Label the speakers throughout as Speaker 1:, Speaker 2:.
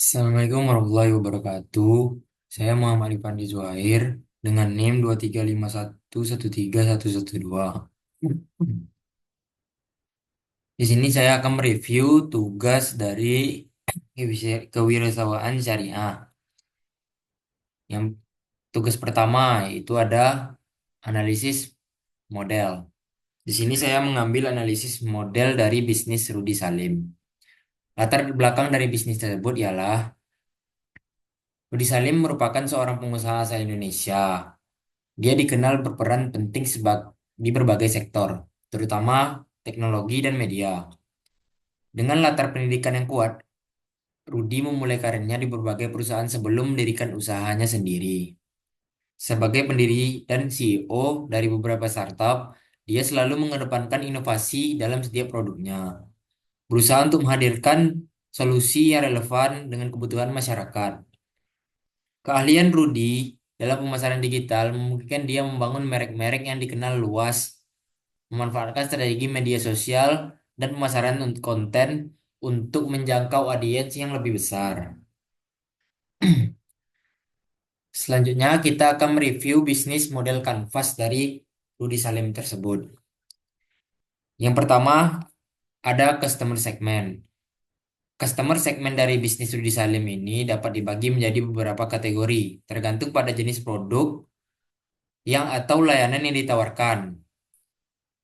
Speaker 1: Assalamualaikum warahmatullahi wabarakatuh. Saya Muhammad Ifandi Zuhair dengan NIM 23511313112. Di sini saya akan mereview tugas dari kewirausahaan syariah. Yang tugas pertama itu ada analisis model. Di sini saya mengambil analisis model dari bisnis Rudi Salim. Latar belakang dari bisnis tersebut ialah Rudi Salim merupakan seorang pengusaha asal Indonesia. Dia dikenal berperan penting di berbagai sektor, terutama teknologi dan media. Dengan latar pendidikan yang kuat, Rudi memulai karirnya di berbagai perusahaan sebelum mendirikan usahanya sendiri. Sebagai pendiri dan CEO dari beberapa startup, dia selalu mengedepankan inovasi dalam setiap produknya, berusaha untuk menghadirkan solusi yang relevan dengan kebutuhan masyarakat. Keahlian Rudi dalam pemasaran digital memungkinkan dia membangun merek-merek yang dikenal luas, memanfaatkan strategi media sosial dan pemasaran konten untuk menjangkau audiens yang lebih besar. Selanjutnya, kita akan mereview bisnis model kanvas dari Rudy Salim tersebut. Yang pertama, ada customer segment. Customer segment dari bisnis Rudy Salim ini dapat dibagi menjadi beberapa kategori, tergantung pada jenis produk yang atau layanan yang ditawarkan.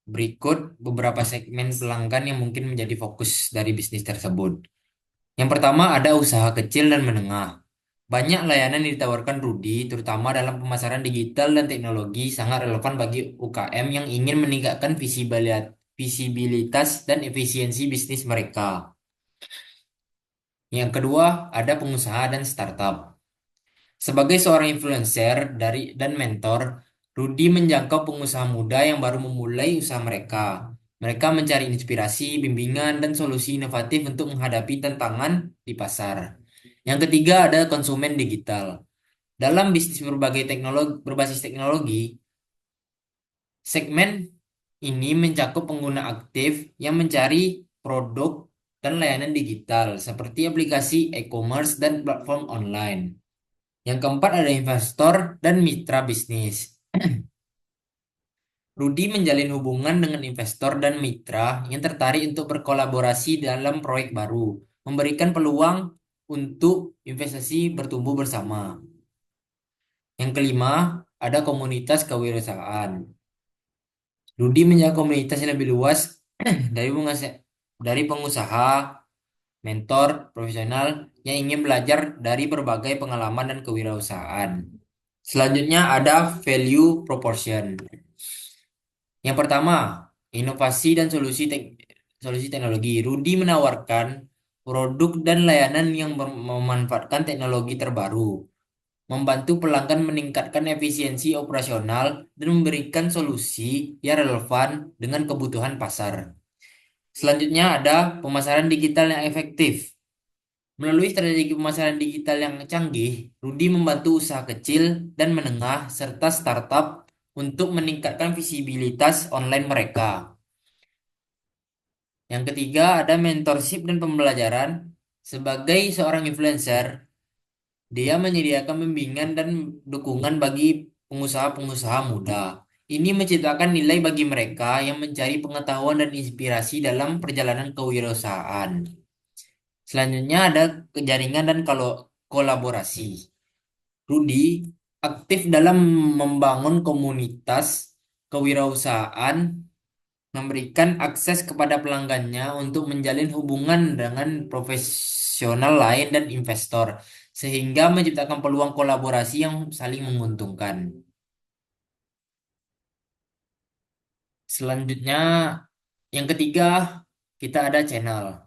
Speaker 1: Berikut beberapa segmen pelanggan yang mungkin menjadi fokus dari bisnis tersebut. Yang pertama ada usaha kecil dan menengah. Banyak layanan yang ditawarkan Rudy, terutama dalam pemasaran digital dan teknologi, sangat relevan bagi UKM yang ingin meningkatkan visibilitas dan efisiensi bisnis mereka. Yang kedua, ada pengusaha dan startup. Sebagai seorang influencer dan mentor, Rudy menjangkau pengusaha muda yang baru memulai usaha mereka. Mereka mencari inspirasi, bimbingan, dan solusi inovatif untuk menghadapi tantangan di pasar. Yang ketiga ada konsumen digital. Dalam bisnis berbasis teknologi, segmen ini mencakup pengguna aktif yang mencari produk dan layanan digital seperti aplikasi e-commerce dan platform online. Yang keempat ada investor dan mitra bisnis. Rudy menjalin hubungan dengan investor dan mitra yang tertarik untuk berkolaborasi dalam proyek baru, memberikan peluang untuk investasi bertumbuh bersama. Yang kelima, ada komunitas kewirausahaan. Rudy menjaga komunitas yang lebih luas dari pengusaha, mentor, profesional yang ingin belajar dari berbagai pengalaman dan kewirausahaan. Selanjutnya ada value proportion. Yang pertama, inovasi dan solusi teknologi. Rudy menawarkan produk dan layanan yang memanfaatkan teknologi terbaru, membantu pelanggan meningkatkan efisiensi operasional, dan memberikan solusi yang relevan dengan kebutuhan pasar. Selanjutnya ada pemasaran digital yang efektif. Melalui strategi pemasaran digital yang canggih, Rudy membantu usaha kecil dan menengah serta startup untuk meningkatkan visibilitas online mereka. Yang ketiga ada mentorship dan pembelajaran. Sebagai seorang influencer, dia menyediakan bimbingan dan dukungan bagi pengusaha-pengusaha muda. Ini menciptakan nilai bagi mereka yang mencari pengetahuan dan inspirasi dalam perjalanan kewirausahaan. Selanjutnya ada jaringan dan kalau kolaborasi. Rudy aktif dalam membangun komunitas kewirausahaan, memberikan akses kepada pelanggannya untuk menjalin hubungan dengan profesional lain dan investor, sehingga menciptakan peluang kolaborasi yang saling menguntungkan. Selanjutnya, yang ketiga, kita ada channel.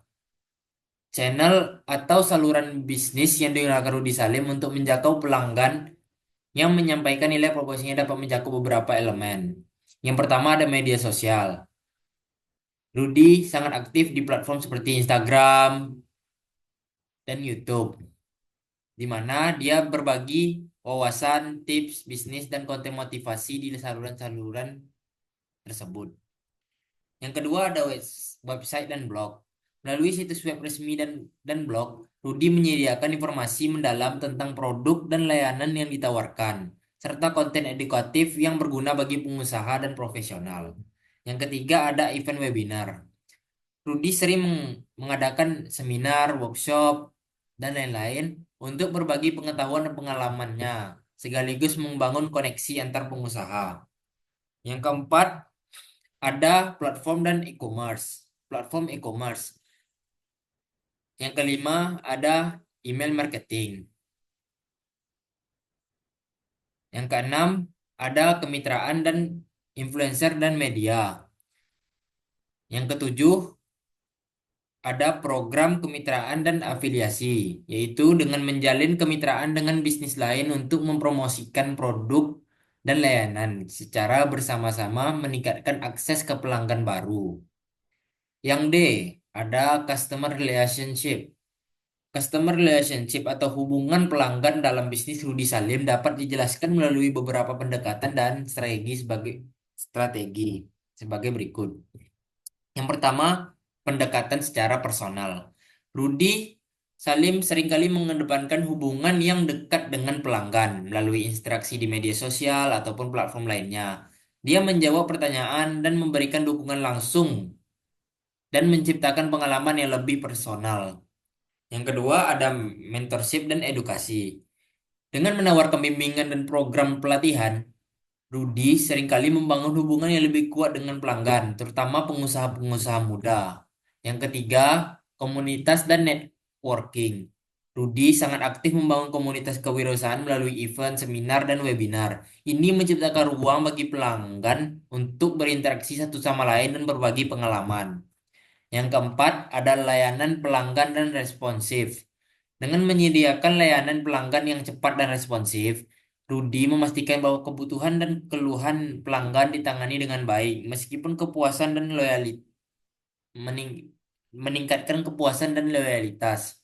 Speaker 1: Channel atau saluran bisnis yang digunakan Rudy Salim untuk menjangkau pelanggan yang menyampaikan nilai proposinya dapat mencakup beberapa elemen. Yang pertama ada media sosial. Rudy sangat aktif di platform seperti Instagram dan YouTube, di mana dia berbagi wawasan, tips, bisnis, dan konten motivasi di saluran-saluran tersebut. Yang kedua ada website dan blog. Melalui situs web resmi dan blog, Rudi menyediakan informasi mendalam tentang produk dan layanan yang ditawarkan, serta konten edukatif yang berguna bagi pengusaha dan profesional. Yang ketiga ada event webinar. Rudi sering mengadakan seminar, workshop, dan lain-lain untuk berbagi pengetahuan dan pengalamannya, sekaligus membangun koneksi antar pengusaha. Yang keempat, ada platform dan e-commerce. Platform e-commerce. Yang kelima, ada email marketing. Yang keenam, ada kemitraan dan influencer dan media. Yang ketujuh, ada program kemitraan dan afiliasi, yaitu dengan menjalin kemitraan dengan bisnis lain untuk mempromosikan produk dan layanan secara bersama-sama meningkatkan akses ke pelanggan baru. Yang D, ada customer relationship. Customer relationship atau hubungan pelanggan dalam bisnis Rudi Salim dapat dijelaskan melalui beberapa pendekatan dan strategi sebagai berikut. Yang pertama, pendekatan secara personal. Rudi Salim seringkali mengedepankan hubungan yang dekat dengan pelanggan melalui interaksi di media sosial ataupun platform lainnya. Dia menjawab pertanyaan dan memberikan dukungan langsung dan menciptakan pengalaman yang lebih personal. Yang kedua ada mentorship dan edukasi. Dengan menawarkan bimbingan dan program pelatihan, Rudi seringkali membangun hubungan yang lebih kuat dengan pelanggan, terutama pengusaha-pengusaha muda. Yang ketiga, komunitas dan networking. Rudi sangat aktif membangun komunitas kewirausahaan melalui event, seminar, dan webinar. Ini menciptakan ruang bagi pelanggan untuk berinteraksi satu sama lain dan berbagi pengalaman. Yang keempat, ada layanan pelanggan dan responsif. Dengan menyediakan layanan pelanggan yang cepat dan responsif, Rudi memastikan bahwa kebutuhan dan keluhan pelanggan ditangani dengan baik, meskipun kepuasan dan mening- meningkatkan kepuasan dan loyalitas.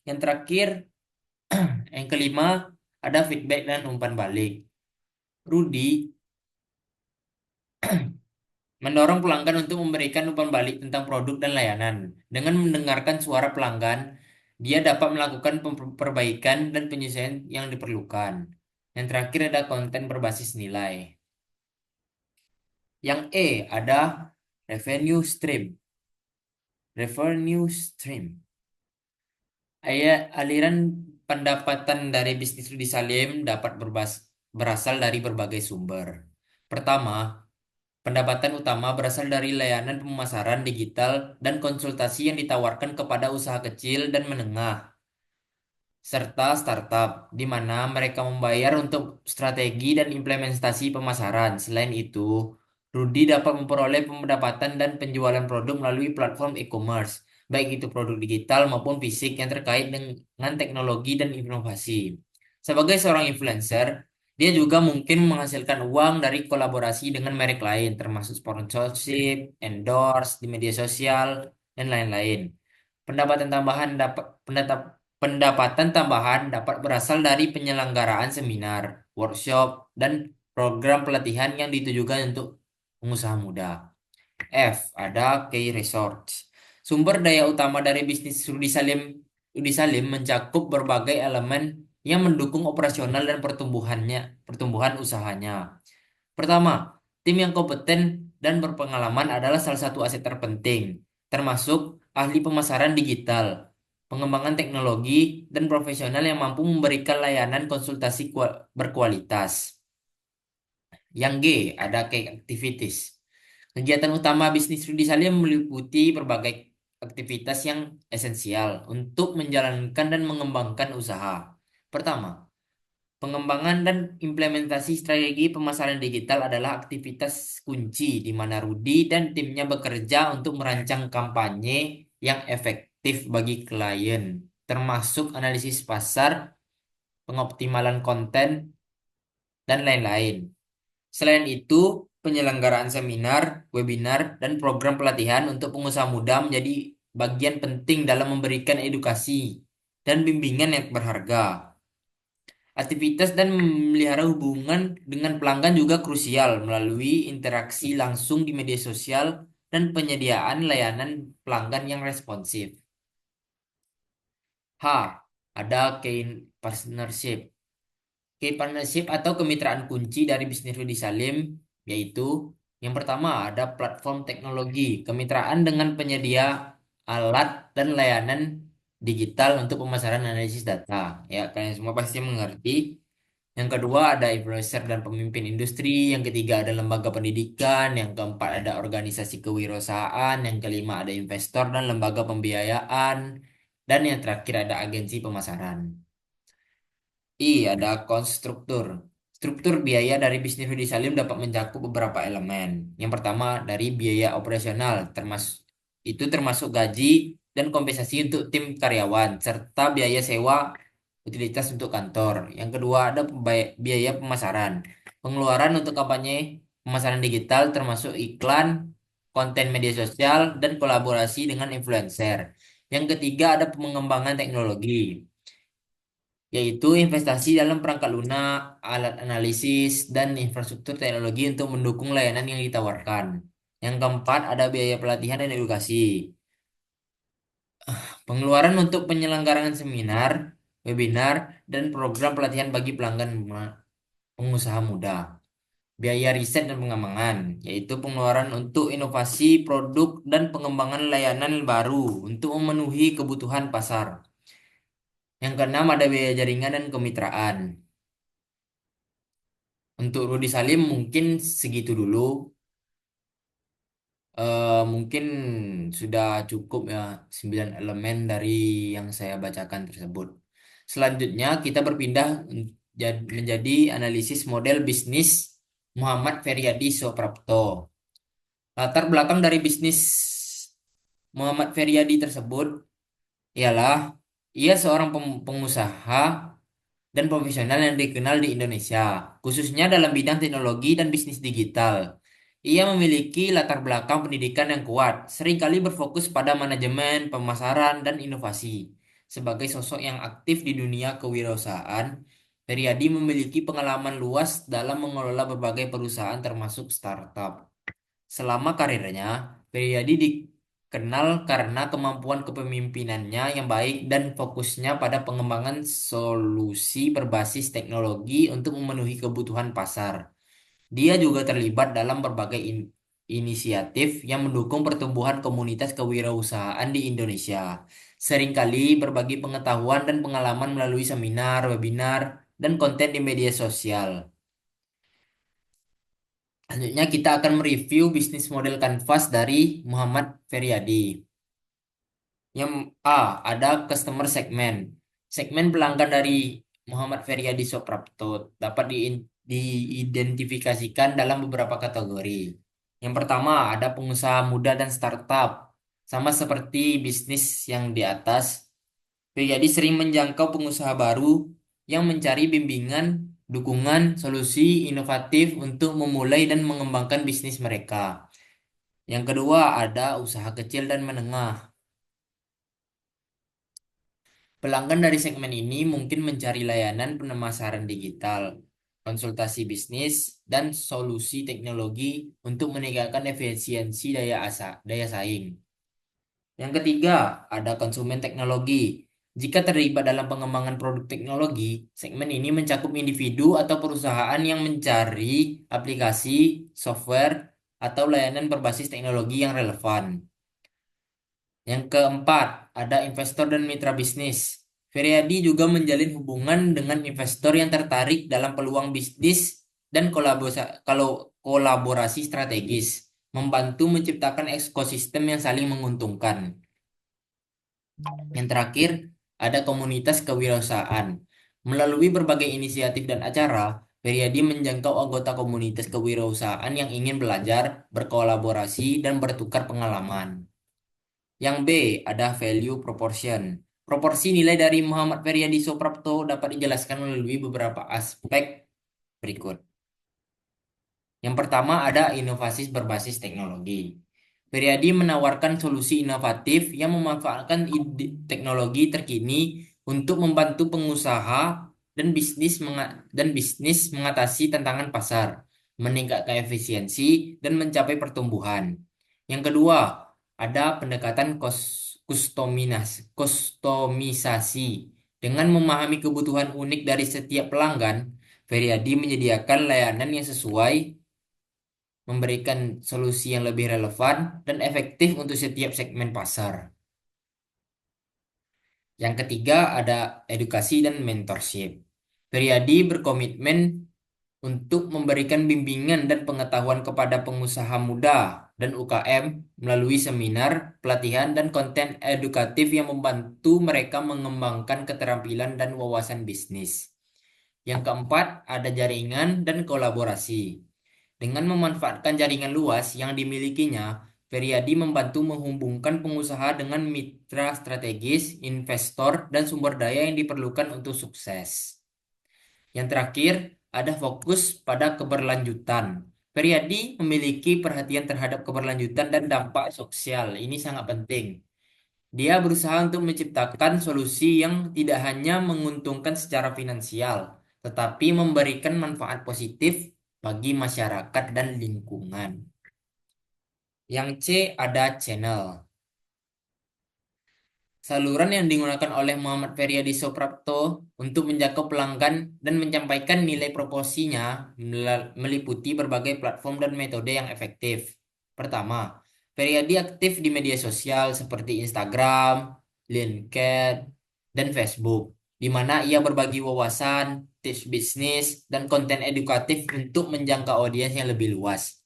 Speaker 1: Yang terakhir, yang kelima, ada feedback dan umpan balik. Rudi mendorong pelanggan untuk memberikan umpan balik tentang produk dan layanan. Dengan mendengarkan suara pelanggan, dia dapat melakukan perbaikan dan penyesuaian yang diperlukan. Yang terakhir ada konten berbasis nilai. Yang E ada revenue stream. Revenue stream. Aliran pendapatan dari bisnis Rudi Salim dapat berasal dari berbagai sumber. Pertama, pendapatan utama berasal dari layanan pemasaran digital dan konsultasi yang ditawarkan kepada usaha kecil dan menengah, serta startup, di mana mereka membayar untuk strategi dan implementasi pemasaran. Selain itu, Rudi dapat memperoleh pendapatan dan penjualan produk melalui platform e-commerce, baik itu produk digital maupun fisik yang terkait dengan teknologi dan inovasi. Sebagai seorang influencer, dia juga mungkin menghasilkan uang dari kolaborasi dengan merek lain, termasuk sponsorship, endorse di media sosial, dan lain-lain. Pendapatan tambahan dapat Pendapatan tambahan dapat berasal dari penyelenggaraan seminar, workshop, dan program pelatihan yang ditujukan untuk pengusaha muda. F. Ada key resource. Sumber daya utama dari bisnis Rudi Salim mencakup berbagai elemen yang mendukung operasional dan pertumbuhan usahanya. Pertama, tim yang kompeten dan berpengalaman adalah salah satu aset terpenting, termasuk ahli pemasaran digital, pengembangan teknologi, dan profesional yang mampu memberikan layanan konsultasi berkualitas. Yang G, ada key activities. Kegiatan utama bisnis Rudi Salim meliputi berbagai aktivitas yang esensial untuk menjalankan dan mengembangkan usaha. Pertama, pengembangan dan implementasi strategi pemasaran digital adalah aktivitas kunci di mana Rudi dan timnya bekerja untuk merancang kampanye yang efektif bagi klien, termasuk analisis pasar, pengoptimalan konten, dan lain-lain. Selain itu, penyelenggaraan seminar, webinar, dan program pelatihan untuk pengusaha muda menjadi bagian penting dalam memberikan edukasi dan bimbingan yang berharga. Aktivitas dan memelihara hubungan dengan pelanggan juga krusial melalui interaksi langsung di media sosial dan penyediaan layanan pelanggan yang responsif. H. Ada key partnership. Key partnership atau kemitraan kunci dari bisnis Rudy Salim yaitu yang pertama ada platform teknologi, kemitraan dengan penyedia alat dan layanan digital untuk pemasaran analisis data. Ya, kalian semua pasti mengerti. Yang kedua ada influencer dan pemimpin industri, yang ketiga ada lembaga pendidikan, yang keempat ada organisasi kewirausahaan, yang kelima ada investor dan lembaga pembiayaan, dan yang terakhir ada agensi pemasaran. Ada konstruktur. Struktur biaya dari bisnis Rudy Salim dapat mencakup beberapa elemen. Yang pertama dari biaya operasional, termasuk gaji dan kompensasi untuk tim karyawan, serta biaya sewa utilitas untuk kantor. Yang kedua ada biaya pemasaran. Pengeluaran untuk kampanye pemasaran digital termasuk iklan, konten media sosial, dan kolaborasi dengan influencer. Yang ketiga ada pengembangan teknologi, yaitu investasi dalam perangkat lunak, alat analisis, dan infrastruktur teknologi untuk mendukung layanan yang ditawarkan. Yang keempat, ada biaya pelatihan dan edukasi. Pengeluaran untuk penyelenggaraan seminar, webinar, dan program pelatihan bagi pelanggan pengusaha muda. Biaya riset dan pengembangan, yaitu pengeluaran untuk inovasi produk dan pengembangan layanan baru untuk memenuhi kebutuhan pasar. Yang keenam, ada biaya jaringan dan kemitraan. Untuk Rudi Salim mungkin segitu dulu. Mungkin sudah cukup ya 9 elemen dari yang saya bacakan tersebut. Selanjutnya kita berpindah menjadi analisis model bisnis Muhammad Feryadi Soprapto. Latar belakang dari bisnis Muhammad Feryadi tersebut ialah ia seorang pengusaha dan profesional yang dikenal di Indonesia, khususnya dalam bidang teknologi dan bisnis digital. Ia memiliki latar belakang pendidikan yang kuat, seringkali berfokus pada manajemen, pemasaran, dan inovasi. Sebagai sosok yang aktif di dunia kewirausahaan, Feryadi memiliki pengalaman luas dalam mengelola berbagai perusahaan termasuk startup. Selama karirnya, Feryadi dikenal karena kemampuan kepemimpinannya yang baik dan fokusnya pada pengembangan solusi berbasis teknologi untuk memenuhi kebutuhan pasar. Dia juga terlibat dalam berbagai inisiatif yang mendukung pertumbuhan komunitas kewirausahaan di Indonesia. Seringkali berbagi pengetahuan dan pengalaman melalui seminar, webinar, dan konten di media sosial. Selanjutnya kita akan mereview bisnis model kanvas dari Muhammad Feryadi. Yang A, ada customer segment. Segmen pelanggan dari Muhammad Feryadi Soprapto dapat diidentifikasikan dalam beberapa kategori. Yang pertama, ada pengusaha muda dan startup. Sama seperti bisnis yang di atas, Feryadi sering menjangkau pengusaha baru yang mencari bimbingan, dukungan, solusi inovatif untuk memulai dan mengembangkan bisnis mereka. Yang kedua, ada usaha kecil dan menengah. Pelanggan dari segmen ini mungkin mencari layanan pemasaran digital, konsultasi bisnis, dan solusi teknologi untuk meningkatkan efisiensi daya saing. Yang ketiga, ada konsumen teknologi. Jika terlibat dalam pengembangan produk teknologi, segmen ini mencakup individu atau perusahaan yang mencari aplikasi, software, atau layanan berbasis teknologi yang relevan. Yang keempat, ada investor dan mitra bisnis. Feryadi juga menjalin hubungan dengan investor yang tertarik dalam peluang bisnis dan kolaborasi strategis, membantu menciptakan ekosistem yang saling menguntungkan. Yang terakhir, ada komunitas kewirausahaan. Melalui berbagai inisiatif dan acara, Feryadi menjangkau anggota komunitas kewirausahaan yang ingin belajar, berkolaborasi, dan bertukar pengalaman. Yang B, ada value proportion. Proporsi nilai dari Muhammad Feryadi Soprapto dapat dijelaskan melalui beberapa aspek berikut. Yang pertama ada inovasi berbasis teknologi. Feryadi menawarkan solusi inovatif yang memanfaatkan teknologi terkini untuk membantu pengusaha dan bisnis mengatasi tantangan pasar, meningkatkan efisiensi, dan mencapai pertumbuhan. Yang kedua, ada pendekatan kustomisasi. Dengan memahami kebutuhan unik dari setiap pelanggan, Feriadi menyediakan layanan yang sesuai, memberikan solusi yang lebih relevan dan efektif untuk setiap segmen pasar. Yang ketiga, ada edukasi dan mentorship. Feriadi berkomitmen untuk memberikan bimbingan dan pengetahuan kepada pengusaha muda dan UKM melalui seminar, pelatihan, dan konten edukatif yang membantu mereka mengembangkan keterampilan dan wawasan bisnis. Yang keempat, ada jaringan dan kolaborasi. Dengan memanfaatkan jaringan luas yang dimilikinya, Feriadi membantu menghubungkan pengusaha dengan mitra strategis, investor, dan sumber daya yang diperlukan untuk sukses. Yang terakhir, ada fokus pada keberlanjutan. Periadi memiliki perhatian terhadap keberlanjutan dan dampak sosial. Ini sangat penting. Dia berusaha untuk menciptakan solusi yang tidak hanya menguntungkan secara finansial, tetapi memberikan manfaat positif bagi masyarakat dan lingkungan. Yang C, ada channel. Saluran yang digunakan oleh Muhammad Feryadi Suprapto untuk menjangkau pelanggan dan menyampaikan nilai proporsinya meliputi berbagai platform dan metode yang efektif. Pertama, Feryadi aktif di media sosial seperti Instagram, LinkedIn, dan Facebook, di mana ia berbagi wawasan, tips bisnis, dan konten edukatif untuk menjangkau audiens yang lebih luas.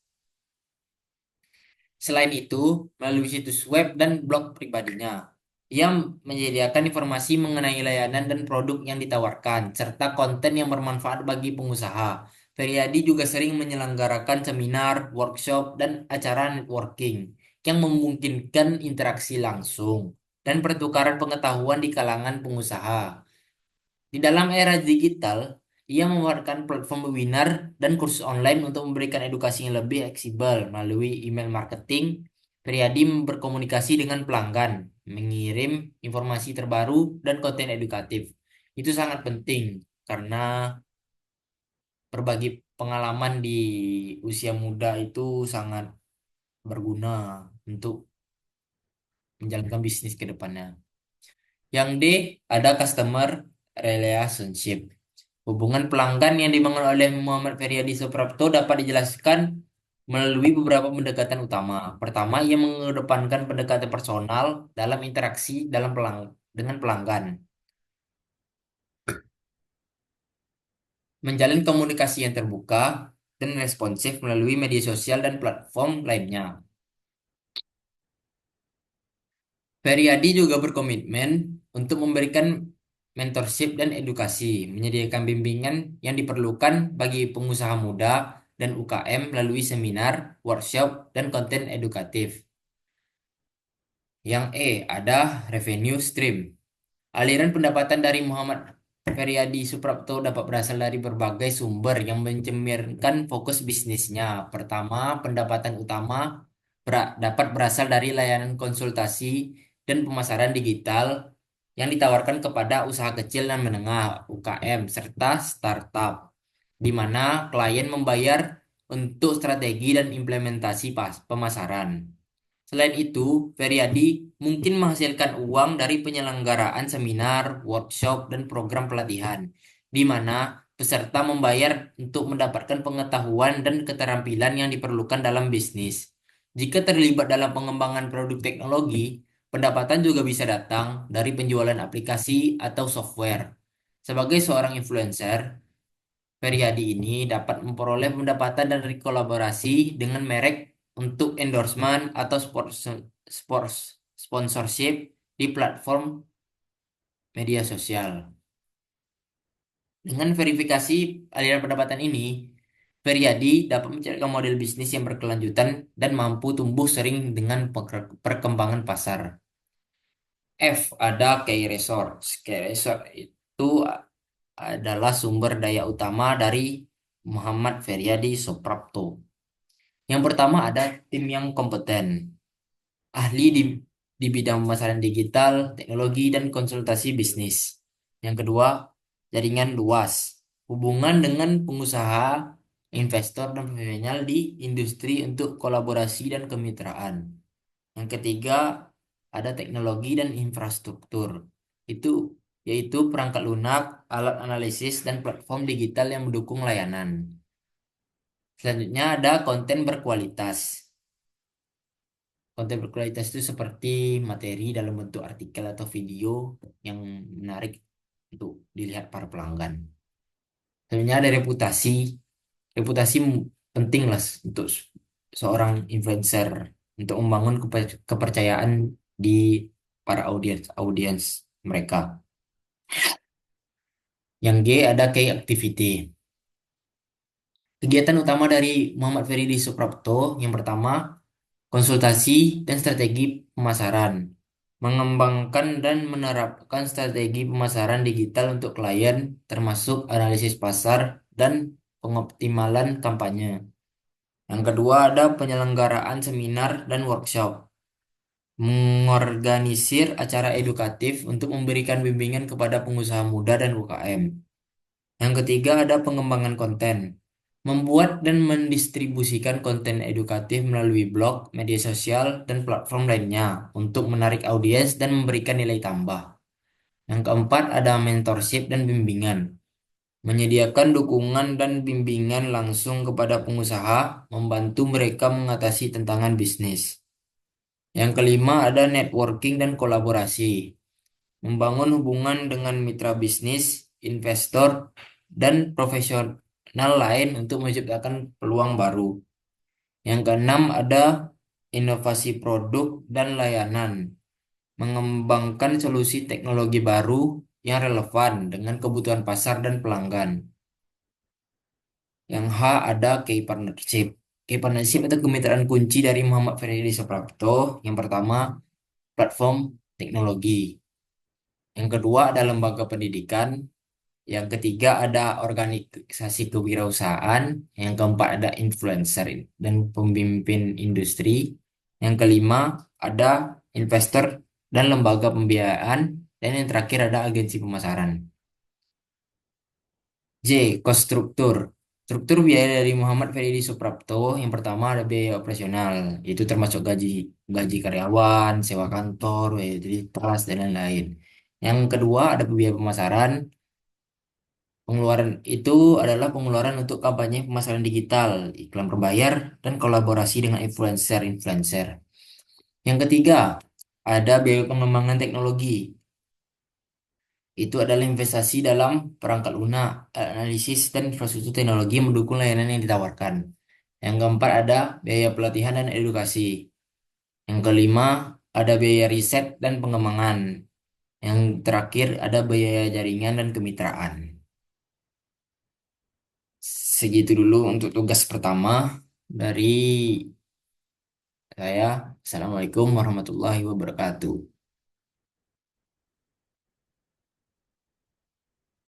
Speaker 1: Selain itu, melalui situs web dan blog pribadinya, ia menyediakan informasi mengenai layanan dan produk yang ditawarkan, serta konten yang bermanfaat bagi pengusaha. Feryadi juga sering menyelenggarakan seminar, workshop, dan acara networking yang memungkinkan interaksi langsung dan pertukaran pengetahuan di kalangan pengusaha. Di dalam era digital, ia memanfaatkan platform webinar dan kursus online untuk memberikan edukasi yang lebih fleksibel melalui email marketing. Priadi berkomunikasi dengan pelanggan, mengirim informasi terbaru dan konten edukatif. Itu sangat penting karena berbagi pengalaman di usia muda itu sangat berguna untuk menjalankan bisnis ke depannya. Yang D, ada customer relationship. Hubungan pelanggan yang dibangun oleh Muhammad Feryadi Suprapto dapat dijelaskan melalui beberapa pendekatan utama. Pertama, ia mengedepankan pendekatan personal dalam interaksi dengan pelanggan, menjalin komunikasi yang terbuka dan responsif melalui media sosial dan platform lainnya. Feryadi juga berkomitmen untuk memberikan mentorship dan edukasi, menyediakan bimbingan yang diperlukan bagi pengusaha muda dan UKM melalui seminar, workshop, dan konten edukatif. Yang E, ada revenue stream. Aliran pendapatan dari Muhammad Feryadi Suprapto dapat berasal dari berbagai sumber yang mencerminkan fokus bisnisnya. Pertama, pendapatan utama dapat berasal dari layanan konsultasi dan pemasaran digital yang ditawarkan kepada usaha kecil dan menengah (UKM) serta startup, di mana klien membayar untuk strategi dan implementasi pemasaran. Selain itu, Feryadi mungkin menghasilkan uang dari penyelenggaraan seminar, workshop, dan program pelatihan, di mana peserta membayar untuk mendapatkan pengetahuan dan keterampilan yang diperlukan dalam bisnis. Jika terlibat dalam pengembangan produk teknologi, pendapatan juga bisa datang dari penjualan aplikasi atau software. Sebagai seorang influencer, Feryadi ini dapat memperoleh pendapatan dari kolaborasi dengan merek untuk endorsement atau sports sponsorship di platform media sosial. Dengan verifikasi aliran pendapatan ini, Feryadi dapat menciptakan model bisnis yang berkelanjutan dan mampu tumbuh sering dengan perkembangan pasar. F, ada Key Resource. Key Resource itu adalah sumber daya utama dari Muhammad Feryadi Suprapto. Yang pertama ada tim yang kompeten, ahli di bidang pemasaran digital, teknologi, dan konsultasi bisnis. Yang kedua, jaringan luas, hubungan dengan pengusaha investor dan profesional di industri untuk kolaborasi dan kemitraan. Yang ketiga, ada teknologi dan infrastruktur. Itu yaitu perangkat lunak, alat analisis, dan platform digital yang mendukung layanan. Selanjutnya ada konten berkualitas. Konten berkualitas itu seperti materi dalam bentuk artikel atau video yang menarik untuk dilihat para pelanggan. Selanjutnya ada reputasi. Reputasi penting lah untuk seorang influencer untuk membangun kepercayaan di para audiens audiens mereka. Yang G ada key activity. Kegiatan utama dari Muhammad Feridi Suprapto yang pertama konsultasi dan strategi pemasaran. Mengembangkan dan menerapkan strategi pemasaran digital untuk klien termasuk analisis pasar dan pengoptimalan kampanye. Yang kedua ada penyelenggaraan seminar dan workshop. Mengorganisir acara edukatif untuk memberikan bimbingan kepada pengusaha muda dan UKM. Yang ketiga ada pengembangan konten. Membuat dan mendistribusikan konten edukatif melalui blog, media sosial, dan platform lainnya untuk menarik audiens dan memberikan nilai tambah. Yang keempat ada mentorship dan bimbingan. Menyediakan dukungan dan bimbingan langsung kepada pengusaha, membantu mereka mengatasi tantangan bisnis. Yang kelima ada networking dan kolaborasi. Membangun hubungan dengan mitra bisnis, investor, dan profesional lain untuk menciptakan peluang baru. Yang keenam ada inovasi produk dan layanan. Mengembangkan solusi teknologi baru yang relevan dengan kebutuhan pasar dan pelanggan. Yang H ada key partnership. Key partnership itu kemitraan kunci dari Muhammad Ferry Suprapto. Yang pertama, platform teknologi. Yang kedua ada lembaga pendidikan. Yang ketiga ada organisasi kewirausahaan. Yang keempat ada influencer dan pemimpin industri. Yang kelima ada investor dan lembaga pembiayaan. Dan yang terakhir ada agensi pemasaran. J. Cost struktur. Struktur biaya dari Muhammad Ferry Suprapto yang pertama ada biaya operasional, itu termasuk gaji gaji karyawan, sewa kantor, utilitas dan lain-lain. Yang kedua ada biaya pemasaran. Pengeluaran itu adalah pengeluaran untuk kampanye pemasaran digital, iklan berbayar, dan kolaborasi dengan influencer-influencer. Yang ketiga ada biaya pengembangan teknologi. Itu adalah investasi dalam perangkat lunak, analisis, dan infrastruktur teknologi yang mendukung layanan yang ditawarkan. Yang keempat ada biaya pelatihan dan edukasi. Yang kelima ada biaya riset dan pengembangan. Yang terakhir ada biaya jaringan dan kemitraan. Segitu dulu untuk tugas pertama dari saya. Assalamualaikum warahmatullahi wabarakatuh.